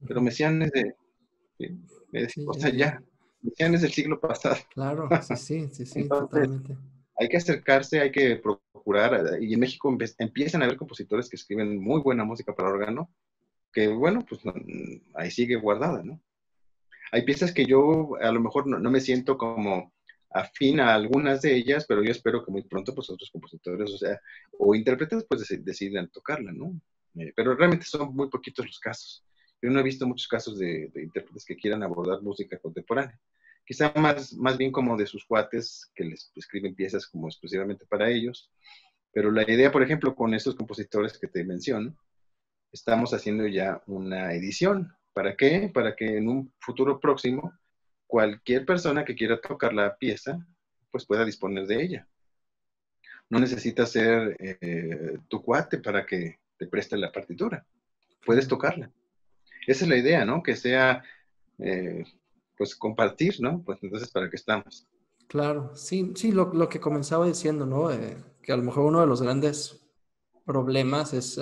pero Ujú. Messiaen es Sí, o sea, ya, Messiaen es del siglo pasado. claro, sí, sí, sí, sí, Entonces, totalmente. hay que acercarse, hay que procurar, y en México empiezan a haber compositores que escriben muy buena música para órgano, que bueno, pues ahí sigue guardada, ¿no? Hay piezas que yo a lo mejor no me siento como afín a algunas de ellas, pero yo espero que muy pronto pues otros compositores, o sea, o intérpretes pues decidan tocarla, ¿no? Pero realmente son muy poquitos los casos. Yo no he visto muchos casos de intérpretes que quieran abordar música contemporánea. Quizá más bien como de sus cuates que les escriben piezas como exclusivamente para ellos. Pero la idea, por ejemplo, con estos compositores que te menciono, estamos haciendo ya una edición. ¿Para qué? Para que en un futuro próximo cualquier persona que quiera tocar la pieza pues pueda disponer de ella. No necesitas ser tu cuate para que te preste la partitura. Puedes Claro. tocarla. Esa es la idea, ¿no? Que sea eh, pues compartir, ¿no? Pues entonces, ¿para qué estamos? Claro, sí, sí, lo que comenzaba diciendo, ¿no? Que a lo mejor uno de los grandes problemas es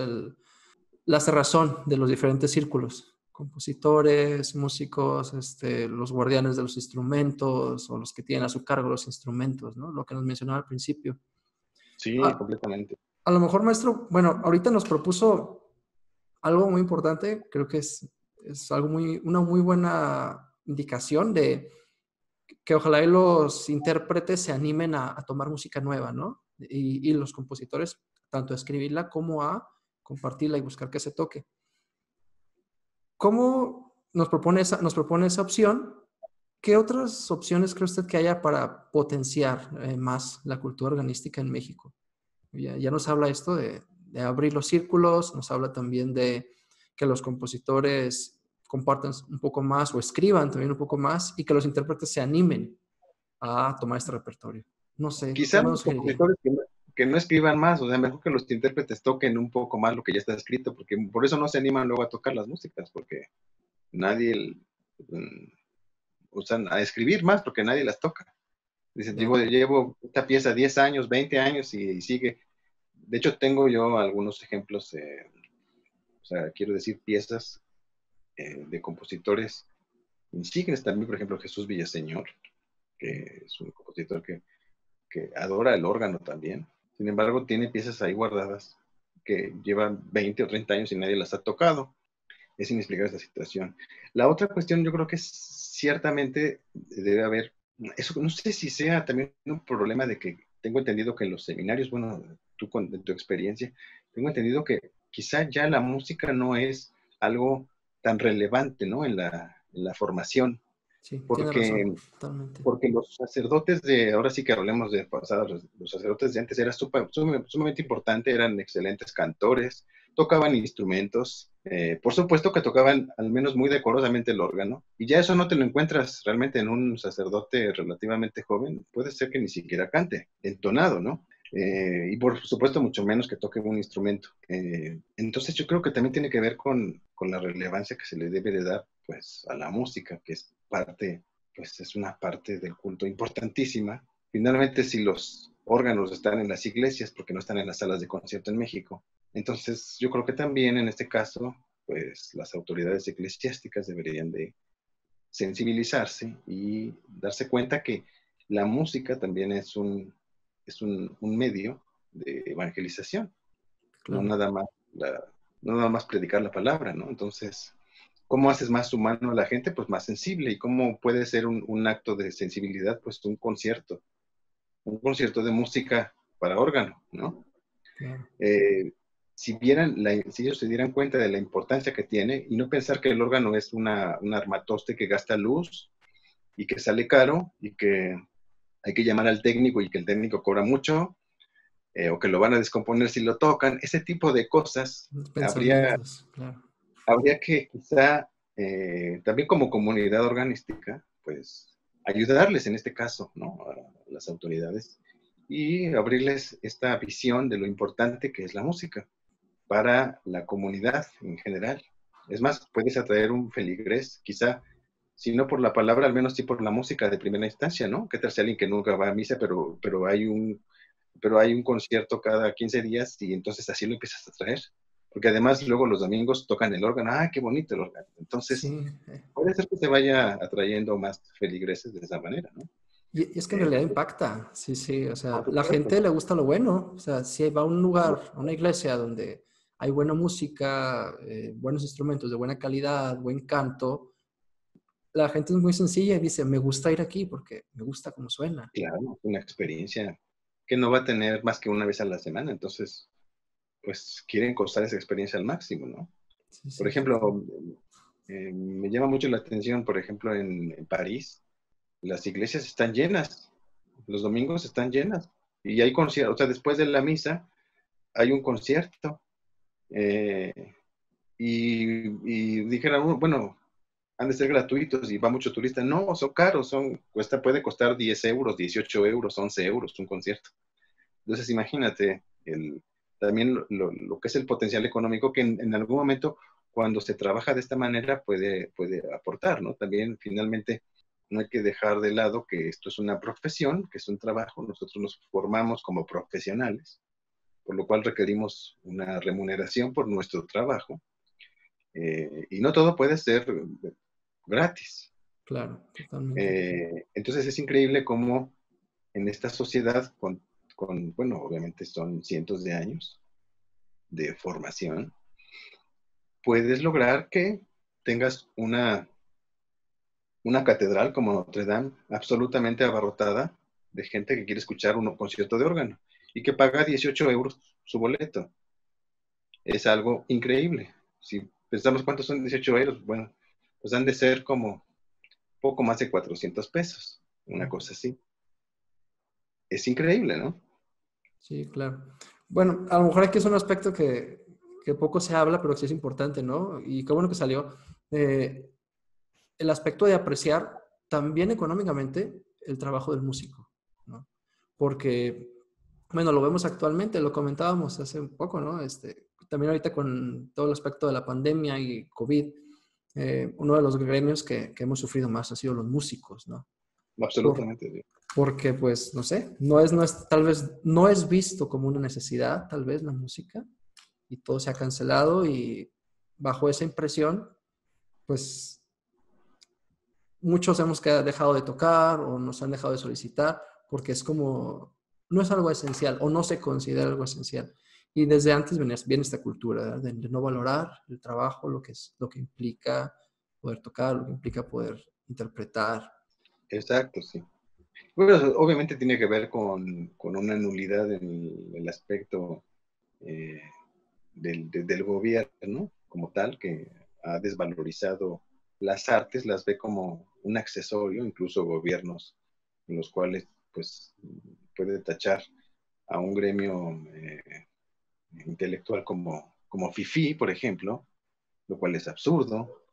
la cerrazón de los diferentes círculos, compositores, músicos, los guardianes de los instrumentos o los que tienen a su cargo los instrumentos, ¿no? Lo que nos mencionaba al principio. Sí, Ah, completamente. a lo mejor, maestro, bueno, ahorita nos propuso algo muy importante, creo que es algo una muy buena indicación de que ojalá y los intérpretes se animen a tomar música nueva, ¿no? Y los compositores, tanto a escribirla como a compartirla y buscar que se toque. ¿Cómo nos propone esa opción? ¿Qué otras opciones cree usted que haya para potenciar más la cultura organística en México? Ya nos habla esto de abrir los círculos, nos habla también de que los compositores compartan un poco más o escriban también un poco más y que los intérpretes se animen a tomar este repertorio. No sé, ¿qué Quizás más los nos sugeriría? compositores que no escriban más, o sea, mejor que los intérpretes toquen un poco más lo que ya está escrito, porque por eso no se animan luego a tocar las músicas, porque nadie mm, usan a escribir más, porque nadie las toca. Dicen, Ya. llevo esta pieza 10 años, 20 años y sigue. De hecho, tengo yo algunos ejemplos, o sea, quiero decir, piezas de compositores insignes también, por ejemplo, Jesús Villaseñor, que es un compositor que adora el órgano también. Sin embargo, tiene piezas ahí guardadas que llevan 20 o 30 años y nadie las ha tocado. Es inexplicable esta situación. La otra cuestión, yo creo que ciertamente debe haber, eso no sé si sea también un problema de que tengo entendido que en los seminarios, bueno, tú con tu experiencia, tengo entendido que quizá ya la música no es algo tan relevante, ¿no? En la formación, Sí, tiene razón, porque totalmente. porque los sacerdotes ahora sí que hablemos de pasados, los sacerdotes de antes era sumamente importante, eran excelentes cantores, tocaban instrumentos, por supuesto que tocaban al menos muy decorosamente el órgano, y ya eso no te lo encuentras realmente en un sacerdote relativamente joven, puede ser que ni siquiera cante, entonado, ¿no? Y por supuesto mucho menos que toque un instrumento. Entonces yo creo que también tiene que ver con la relevancia que se le debe de dar pues a la música, que es parte, pues es una parte del culto importantísima. Finalmente, si los órganos están en las iglesias, porque no están en las salas de concierto en México, entonces yo creo que también en este caso, pues las autoridades eclesiásticas deberían de sensibilizarse y darse cuenta que la música también es un medio de evangelización, no Claro. nada más, la, no nada más predicar la palabra, ¿no? Entonces, ¿Cómo haces más humano a la gente? Pues más sensible. ¿Y cómo puede ser un acto de sensibilidad? Pues un concierto de música para órgano, ¿no? Claro. Eh, si ellos se dieran cuenta de la importancia que tiene y no pensar que el órgano es un armatoste que gasta luz y que sale caro y que hay que llamar al técnico y que el técnico cobra mucho, o que lo van a descomponer si lo tocan, ese tipo de cosas Los habría, pensamientos, claro. habría que quizá también como comunidad organística, pues ayudarles en este caso, ¿no? A las autoridades y abrirles esta visión de lo importante que es la música para la comunidad en general. Es más, puedes atraer un feligrés, quizá, si no por la palabra, al menos sí por la música de primera instancia, ¿no? ¿Qué tal si alguien que nunca va a misa, pero hay un concierto cada 15 días y entonces así lo empiezas a traer? Porque además luego los domingos tocan el órgano. ¡Ah, qué bonito el órgano! Entonces, Sí. puede ser que se vaya atrayendo más feligreses de esa manera, ¿no? Y es que en realidad Pues, impacta, sí, sí, o por sea, la supuesto. gente le gusta lo bueno, o sea, si va a un lugar, a una iglesia donde hay buena música, buenos instrumentos de buena calidad, buen canto, la gente es muy sencilla y dice, me gusta ir aquí porque me gusta cómo suena. Claro, una experiencia que no va a tener más que una vez a la semana. Entonces, pues quieren costar esa experiencia al máximo, ¿no? Sí, sí, Por exacto. ejemplo, me llama mucho la atención, por ejemplo, en París, las iglesias están llenas, los domingos están llenas y hay conciertos, o sea, después de la misa hay un concierto eh, y dijeron, bueno, han de ser gratuitos y va mucho turista. No, son caros, puede costar 10 euros, 18 euros, 11 euros un concierto. Entonces, imagínate también lo que es el potencial económico que en algún momento, cuando se trabaja de esta manera, puede aportar, ¿no? También, finalmente, no hay que dejar de lado que esto es una profesión, que es un trabajo, nosotros nos formamos como profesionales, por lo cual requerimos una remuneración por nuestro trabajo, y no todo puede ser gratis. Claro, totalmente. Entonces es increíble cómo en esta sociedad bueno, obviamente son cientos de años de formación, puedes lograr que tengas una catedral como Notre Dame absolutamente abarrotada de gente que quiere escuchar un concierto de órgano y que paga 18 euros su boleto. Es algo increíble. Si pensamos cuántos son 18 euros, bueno, pues han de ser como poco más de 400 pesos, una Wow. cosa así. Es increíble, ¿no? Sí, claro. Bueno, a lo mejor aquí es un aspecto que poco se habla, pero que sí es importante, ¿no? Y qué bueno que salió. Eh, el aspecto de apreciar también económicamente el trabajo del músico, ¿no? Porque, bueno, lo vemos actualmente, lo comentábamos hace un poco, ¿no? También ahorita con todo el aspecto de la pandemia y COVID, uno de los gremios que hemos sufrido más ha sido los músicos, ¿no? Por, Absolutamente, sí. porque, pues, no sé, no es, tal vez no es visto como una necesidad, tal vez, la música, y todo se ha cancelado y bajo esa impresión, pues muchos hemos dejado de tocar o nos han dejado de solicitar porque es como, no es algo esencial o no se considera algo esencial. Y desde antes viene esta cultura de no valorar el trabajo, lo que implica poder tocar, lo que implica poder interpretar. Exacto, sí. Bueno, obviamente tiene que ver con una nulidad en el aspecto eh, del gobierno como tal, que ha desvalorizado las artes, las ve como un accesorio, incluso gobiernos en los cuales pues puede tachar a un gremio intelectual como FIFI, por ejemplo, lo cual es absurdo.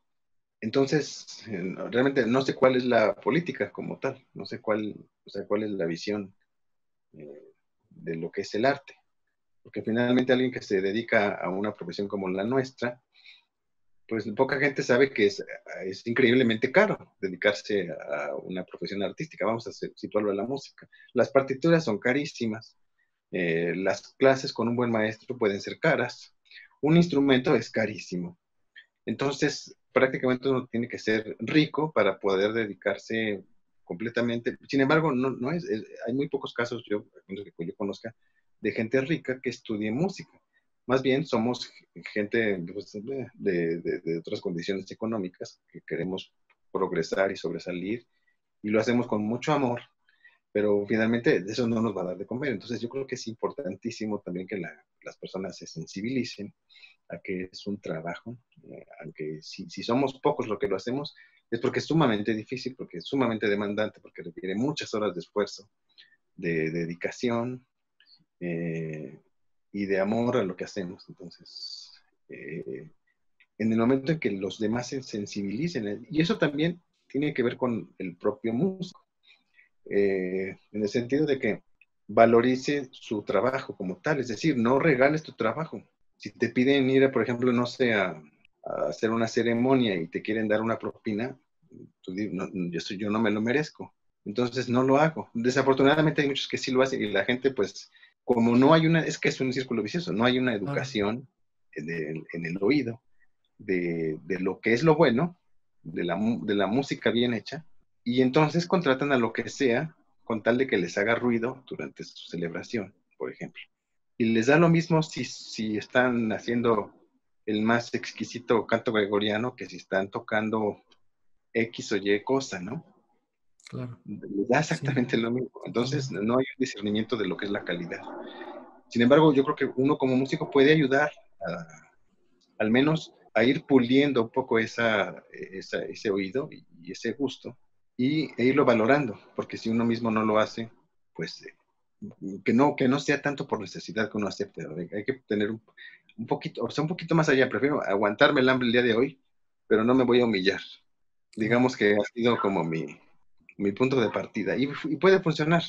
Entonces, realmente no sé cuál es la política como tal, no sé o sea, cuál es la visión de lo que es el arte. Porque finalmente alguien que se dedica a una profesión como la nuestra, pues poca gente sabe que es increíblemente caro dedicarse a una profesión artística. Vamos a situarlo en la música. Las partituras son carísimas, las clases con un buen maestro pueden ser caras, un instrumento es carísimo. Entonces, prácticamente uno tiene que ser rico para poder dedicarse completamente. Sin embargo, no hay muy pocos casos, yo conozca, de gente rica que estudie música. Más bien somos gente pues, de otras condiciones económicas que queremos progresar y sobresalir y lo hacemos con mucho amor, pero finalmente eso no nos va a dar de comer. Entonces yo creo que es importantísimo también que las personas se sensibilicen a que es un trabajo, aunque si somos pocos lo que lo hacemos, es porque es sumamente difícil, porque es sumamente demandante, porque requiere muchas horas de esfuerzo, de dedicación y de amor a lo que hacemos. Entonces, en el momento en que los demás se sensibilicen, y eso también tiene que ver con el propio músico, en el sentido de que valorice su trabajo como tal, es decir, no regales tu trabajo. Si te piden ir, por ejemplo, no sé, a hacer una ceremonia y te quieren dar una propina, no, yo no me lo merezco. Entonces no lo hago. Desafortunadamente hay muchos que sí lo hacen y la gente pues como no hay es que es un círculo vicioso, no hay una Claro. educación en el oído de lo que es lo bueno, de la música bien hecha, y entonces contratan a lo que sea con tal de que les haga ruido durante su celebración, por ejemplo. Y les da lo mismo si están haciendo el más exquisito canto gregoriano que si están tocando X o Y cosa, ¿no? Claro. Les da Sí, exactamente lo mismo. Entonces, totalmente. no hay un discernimiento de lo que es la calidad. Sin embargo, yo creo que uno como músico puede ayudar al menos a ir puliendo un poco ese oído y ese gusto e irlo valorando, porque si uno mismo no lo hace, pues que no sea tanto por necesidad que uno acepte, ¿no? Hay que tener un poquito, o sea, un poquito más allá, prefiero aguantarme el hambre el día de hoy, pero no me voy a humillar. Claro. Digamos que ha sido como mi punto de partida y puede funcionar,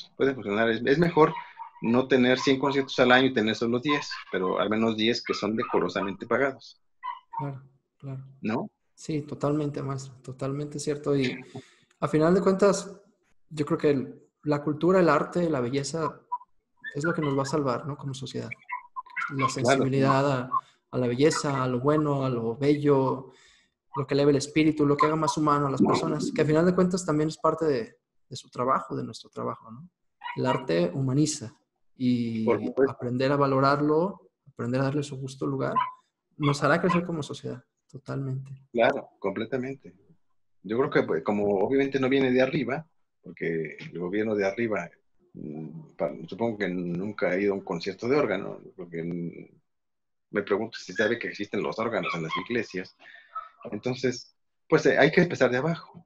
es mejor no tener 100 conciertos al año y tener solo 10, pero al menos 10 que son decorosamente pagados, Claro. Claro. ¿no? Sí, totalmente, maestro, totalmente cierto. Y a final de cuentas, yo creo que la cultura, el arte, la belleza es lo que nos va a salvar, ¿no? Como sociedad. La Claro, sí, sensibilidad a la belleza, a lo bueno, a lo bello, lo que eleve el espíritu, lo que haga más humano a las personas, que a final de cuentas también es parte de su trabajo, de nuestro trabajo, ¿no? El arte humaniza por y supuesto, aprender a valorarlo, aprender a darle su justo lugar, nos hará crecer como sociedad, totalmente. claro, completamente. Yo creo que pues, como obviamente no viene de arriba, porque el gobierno de arriba, supongo que nunca ha ido a un concierto de órgano, porque me pregunto si sabe que existen los órganos en las iglesias. Entonces, pues hay que empezar de abajo,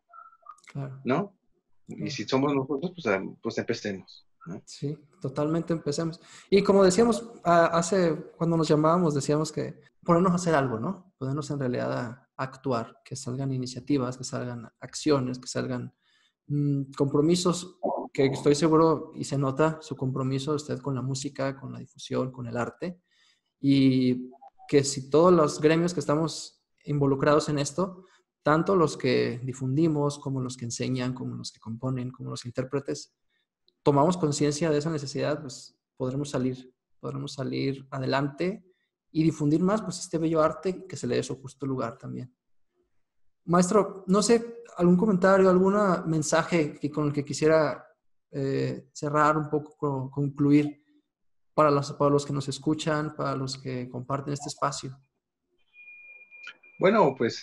Claro, ¿no? Y claro. si somos nosotros, pues, pues empecemos, ¿no? Sí, totalmente empecemos. Y como decíamos hace, cuando nos llamábamos, decíamos que ponernos a hacer algo, ¿no? Ponernos en realidad a actuar, que salgan iniciativas, que salgan acciones, que salgan compromisos, que estoy seguro y se nota su compromiso usted con la música, con la difusión, con el arte, y que si todos los gremios que estamos involucrados en esto, tanto los que difundimos, como los que enseñan, como los que componen, como los intérpretes, tomamos conciencia de esa necesidad, pues podremos salir adelante y difundir más pues este bello arte que se le dé su justo lugar también. Maestro, no sé, algún comentario, algún mensaje con el que quisiera cerrar un poco, concluir para los que nos escuchan, para los que comparten este espacio. Bueno, pues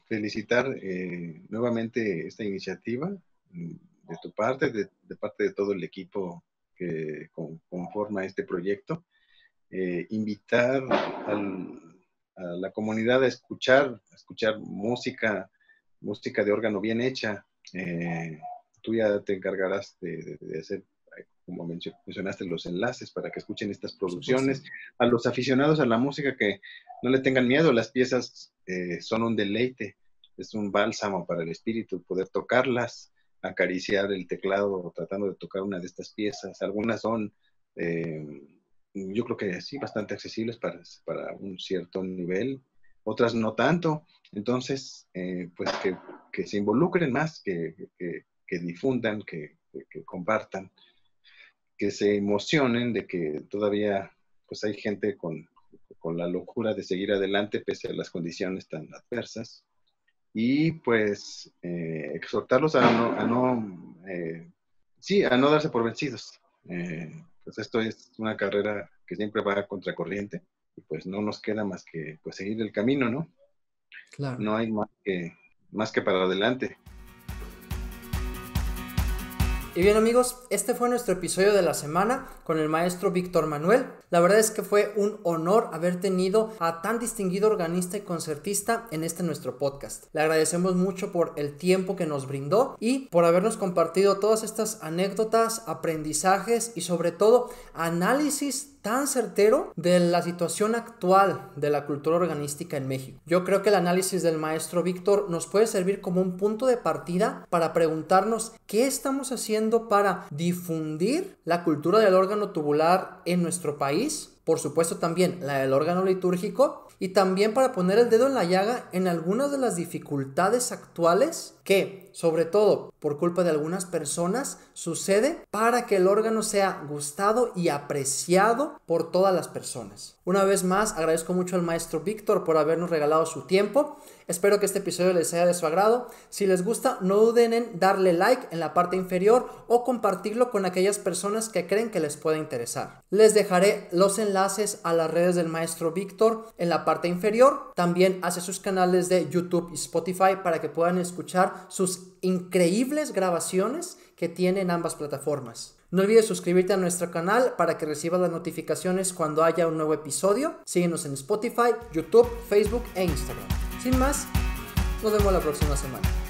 felicitar nuevamente esta iniciativa de tu parte, de parte de todo el equipo que conforma este proyecto. Invitar a la comunidad a escuchar música de órgano bien hecha. Tú ya te encargarás de hacer, como mencionaste, los enlaces para que escuchen estas Por supuesto. producciones. A los aficionados a la música que no le tengan miedo, las piezas son un deleite, es un bálsamo para el espíritu poder tocarlas, acariciar el teclado tratando de tocar una de estas piezas. Algunas son yo creo que sí, bastante accesibles para un cierto nivel, otras no tanto. Entonces, pues que se involucren más, que difundan, que compartan, que se emocionen de que todavía pues hay gente con la locura de seguir adelante pese a las condiciones tan adversas y pues exhortarlos sí, a no darse por vencidos. Pues esto es una carrera que siempre va a contracorriente y pues no nos queda más que pues seguir el camino, ¿no? Claro. No hay más que para adelante. Y bien amigos, este fue nuestro episodio de la semana con el maestro Víctor Manuel. La verdad es que fue un honor haber tenido a tan distinguido organista y concertista en este nuestro podcast. Le agradecemos mucho por el tiempo que nos brindó y por habernos compartido todas estas anécdotas, aprendizajes y sobre todo análisis tan certero de la situación actual de la cultura organística en México. Yo creo que el análisis del maestro Víctor nos puede servir como un punto de partida para preguntarnos qué estamos haciendo para difundir la cultura del órgano tubular en nuestro país, por supuesto también la del órgano litúrgico, y también para poner el dedo en la llaga en algunas de las dificultades actuales que, sobre todo por culpa de algunas personas, sucede para que el órgano sea gustado y apreciado por todas las personas. Una vez más, agradezco mucho al maestro Víctor por habernos regalado su tiempo. Espero que este episodio les sea de su agrado. Si les gusta, no duden en darle like en la parte inferior o compartirlo con aquellas personas que creen que les pueda interesar. Les dejaré los enlaces a las redes del maestro Víctor en la parte inferior, también hacia sus canales de YouTube y Spotify para que puedan escuchar sus increíbles grabaciones que tienen ambas plataformas. No olvides suscribirte a nuestro canal para que recibas las notificaciones cuando haya un nuevo episodio. Síguenos en Spotify, YouTube, Facebook e Instagram. Sin más, nos vemos la próxima semana.